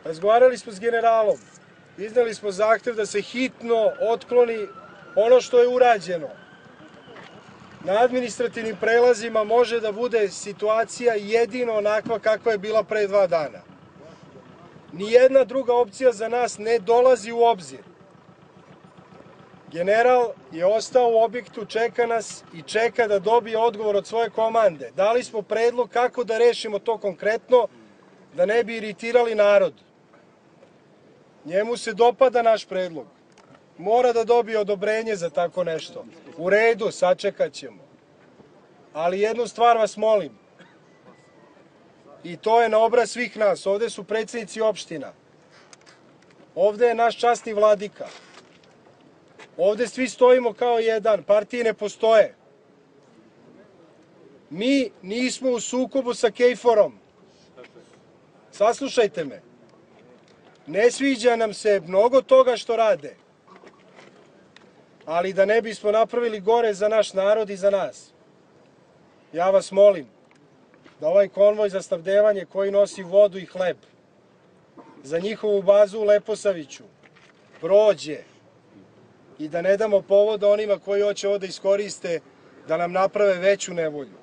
Razgovarali smo s generalom. Izneli smo zahtev da se hitno otkloni ono što je urađeno. Na administrativnim prelazima može da bude situacija jedino onakva kakva je bila pre 2 dana. Nijedna druga opcija za nas ne dolazi u obzir. General je ostao u objektu, čeka nas i čeka da dobije odgovor od svoje komande. Dali smo predlog kako da rešimo to konkretno, da ne bi iritirali narod. Njemu se dopada naš predlog. Mora da dobije odobrenje za tako nešto. U redu, sačekat ćemo. Ali jednu stvar vas molim. I to je na obraz svih nas. Ovde su predsednici opština. Ovde je naš časni vladika. Ovde svi stojimo kao jedan. Partije ne postoje. Mi nismo u sukobu sa KFOR-om. Saslušajte me. Ne sviđa nam se mnogo toga što rade. Ali da ne bismo napravili gore za naš narod i za nas. Ja vas molim da ovaj konvoj za snabdevanje koji nosi vodu i hleb za njihovu bazu u Leposaviću prođe i da ne damo povoda onima koji hoće ovo da iskoriste da nam naprave veću nevolju.